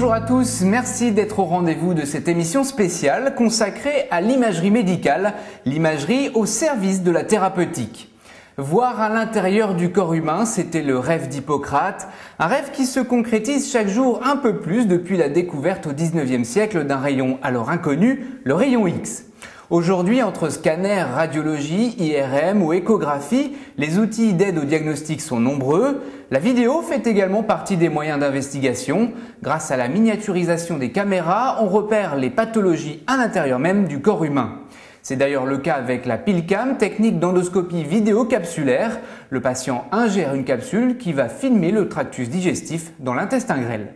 Bonjour à tous, merci d'être au rendez-vous de cette émission spéciale consacrée à l'imagerie médicale, l'imagerie au service de la thérapeutique. Voir à l'intérieur du corps humain, c'était le rêve d'Hippocrate, un rêve qui se concrétise chaque jour un peu plus depuis la découverte au 19e siècle d'un rayon alors inconnu, le rayon X. Aujourd'hui, entre scanner, radiologie, IRM ou échographie, les outils d'aide au diagnostic sont nombreux. La vidéo fait également partie des moyens d'investigation. Grâce à la miniaturisation des caméras, on repère les pathologies à l'intérieur même du corps humain. C'est d'ailleurs le cas avec la PillCam, technique d'endoscopie vidéo-capsulaire. Le patient ingère une capsule qui va filmer le tractus digestif dans l'intestin grêle.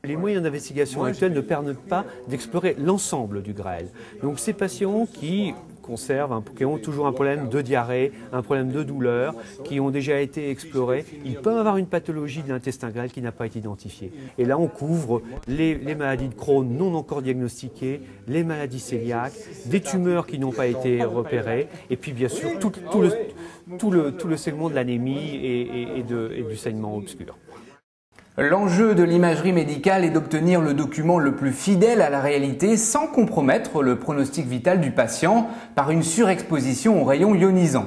Les moyens d'investigation actuels ne permettent pas d'explorer l'ensemble du grêle. Donc ces patients qui ont toujours un problème de diarrhée, un problème de douleur, qui ont déjà été explorés, ils peuvent avoir une pathologie de l'intestin grêle qui n'a pas été identifiée. Et là, on couvre les maladies de Crohn non encore diagnostiquées, les maladies cœliaques, des tumeurs qui n'ont pas été repérées, et puis bien sûr tout le segment de l'anémie et du saignement obscur. L'enjeu de l'imagerie médicale est d'obtenir le document le plus fidèle à la réalité sans compromettre le pronostic vital du patient par une surexposition aux rayons ionisants.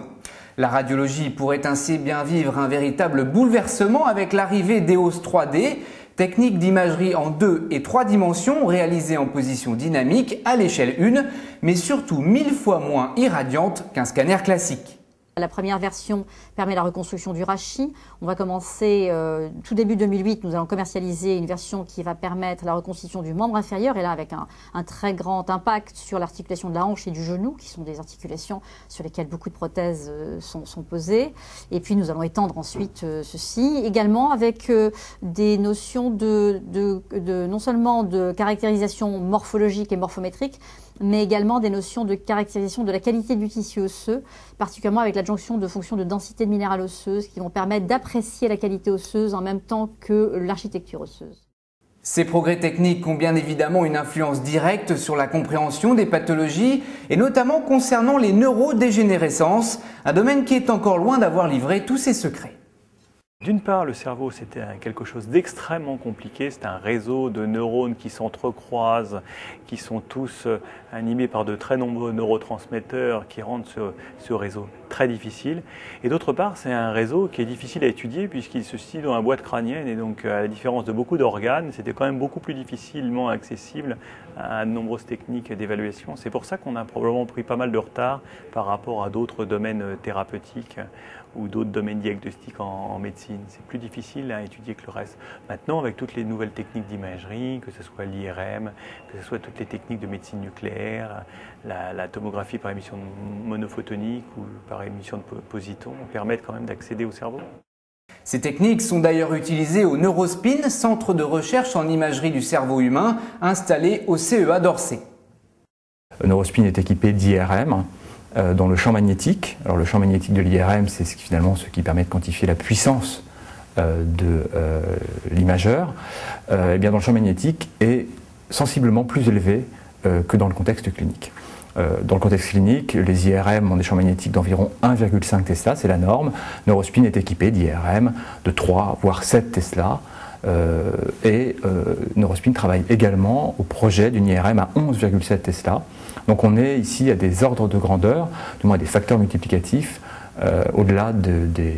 La radiologie pourrait ainsi bien vivre un véritable bouleversement avec l'arrivée d'EOS 3D, technique d'imagerie en 2 et 3 dimensions réalisée en position dynamique à l'échelle 1, mais surtout 1000 fois moins irradiante qu'un scanner classique. La première version permet la reconstruction du rachis. On va commencer, tout début 2008, nous allons commercialiser une version qui va permettre la reconstitution du membre inférieur, et là avec un très grand impact sur l'articulation de la hanche et du genou, qui sont des articulations sur lesquelles beaucoup de prothèses sont posées. Et puis nous allons étendre ensuite ceci, également avec des notions non seulement de caractérisation morphologique et morphométrique, mais également des notions de caractérisation de la qualité du tissu osseux, particulièrement avec l'adjonction de fonctions de densité de minéral osseuse qui vont permettre d'apprécier la qualité osseuse en même temps que l'architecture osseuse. Ces progrès techniques ont bien évidemment une influence directe sur la compréhension des pathologies et notamment concernant les neurodégénérescences, un domaine qui est encore loin d'avoir livré tous ses secrets. D'une part, le cerveau, c'était quelque chose d'extrêmement compliqué. C'est un réseau de neurones qui s'entrecroisent, qui sont tous animés par de très nombreux neurotransmetteurs qui rendent ce réseau très difficile. Et d'autre part, c'est un réseau qui est difficile à étudier puisqu'il se situe dans la boîte crânienne et donc, à la différence de beaucoup d'organes, c'était quand même beaucoup plus difficilement accessible à de nombreuses techniques d'évaluation. C'est pour ça qu'on a probablement pris pas mal de retard par rapport à d'autres domaines thérapeutiques ou d'autres domaines diagnostiques en médecine. C'est plus difficile à étudier que le reste. Maintenant, avec toutes les nouvelles techniques d'imagerie, que ce soit l'IRM, que ce soit toutes les techniques de médecine nucléaire, la tomographie par émission monophotonique ou par émission de positons, permettent quand même d'accéder au cerveau. Ces techniques sont d'ailleurs utilisées au Neurospin, centre de recherche en imagerie du cerveau humain, installé au CEA d'Orsay. Neurospin est équipé d'IRM. Dans le champ magnétique. Alors le champ magnétique de l'IRM, c'est finalement ce qui permet de quantifier la puissance de l'imageur. Et bien dans le champ magnétique est sensiblement plus élevé que dans le contexte clinique. Dans le contexte clinique, les IRM ont des champs magnétiques d'environ 1,5 Tesla, c'est la norme. Neurospin est équipé d'IRM de 3 voire 7 Tesla. Neurospin travaille également au projet d'une IRM à 11,7 Tesla. Donc on est ici à des ordres de grandeur, du moins des facteurs multiplicatifs, au-delà des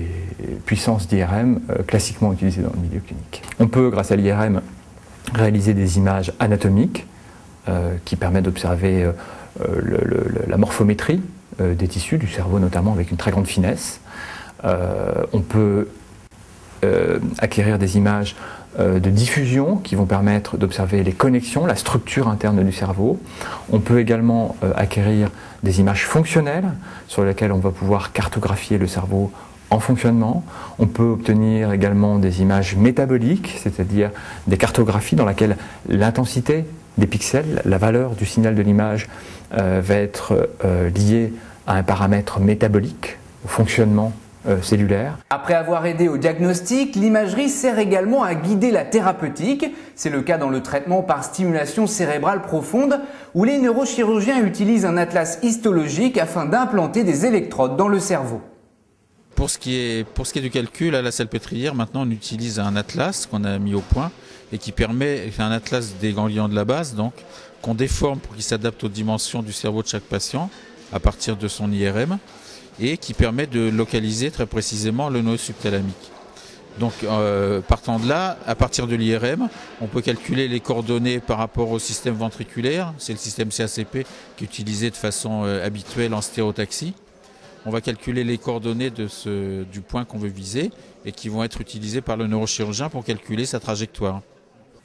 puissances d'IRM classiquement utilisées dans le milieu clinique. On peut, grâce à l'IRM, réaliser des images anatomiques qui permettent d'observer la morphométrie des tissus, du cerveau notamment, avec une très grande finesse. On peut acquérir des images de diffusion qui vont permettre d'observer les connexions, la structure interne du cerveau. On peut également acquérir des images fonctionnelles sur lesquelles on va pouvoir cartographier le cerveau en fonctionnement. On peut obtenir également des images métaboliques, c'est-à-dire des cartographies dans lesquelles l'intensité des pixels, la valeur du signal de l'image va être liée à un paramètre métabolique, au fonctionnement cellulaire. Après avoir aidé au diagnostic, l'imagerie sert également à guider la thérapeutique. C'est le cas dans le traitement par stimulation cérébrale profonde où les neurochirurgiens utilisent un atlas histologique afin d'implanter des électrodes dans le cerveau. pour ce qui est du calcul à la salpêtrière, maintenant on utilise un atlas qu'on a mis au point et qui permet, un atlas des ganglions de la base, donc qu'on déforme pour qu'il s'adapte aux dimensions du cerveau de chaque patient à partir de son IRM et qui permet de localiser très précisément le noyau subthalamique. Donc partant de là, à partir de l'IRM, on peut calculer les coordonnées par rapport au système ventriculaire, c'est le système CACP qui est utilisé de façon habituelle en stéréotaxie. On va calculer les coordonnées du point qu'on veut viser et qui vont être utilisées par le neurochirurgien pour calculer sa trajectoire.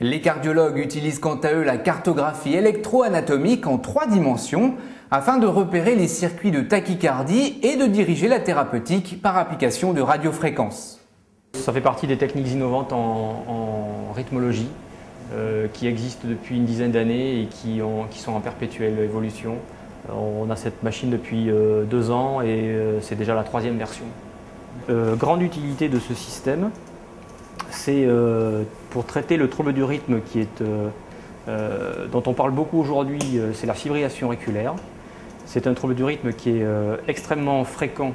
Les cardiologues utilisent quant à eux la cartographie électroanatomique en 3 dimensions afin de repérer les circuits de tachycardie et de diriger la thérapeutique par application de radiofréquences. Ça fait partie des techniques innovantes en rythmologie qui existent depuis une dizaine d'années et qui sont en perpétuelle évolution. On a cette machine depuis 2 ans et c'est déjà la 3e version. Grande utilité de ce système, c'est pour traiter le trouble du rythme dont on parle beaucoup aujourd'hui, c'est la fibrillation auriculaire. C'est un trouble du rythme qui est extrêmement fréquent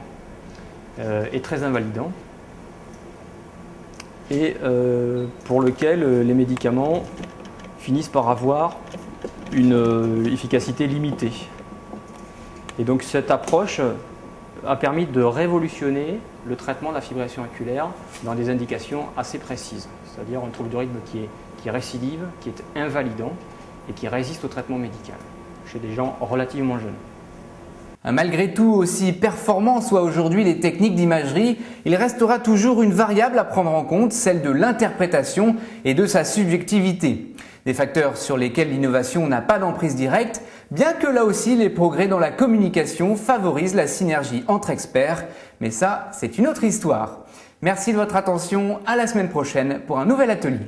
et très invalidant et pour lequel les médicaments finissent par avoir une efficacité limitée. Et donc cette approche a permis de révolutionner le traitement de la fibrillation auriculaire dans des indications assez précises, c'est-à-dire un trouble du rythme qui récidive, qui est invalidant et qui résiste au traitement médical chez des gens relativement jeunes. Malgré tout, aussi performants soient aujourd'hui les techniques d'imagerie, il restera toujours une variable à prendre en compte, celle de l'interprétation et de sa subjectivité. Des facteurs sur lesquels l'innovation n'a pas d'emprise directe, bien que là aussi les progrès dans la communication favorisent la synergie entre experts. Mais ça, c'est une autre histoire. Merci de votre attention, à la semaine prochaine pour un nouvel atelier.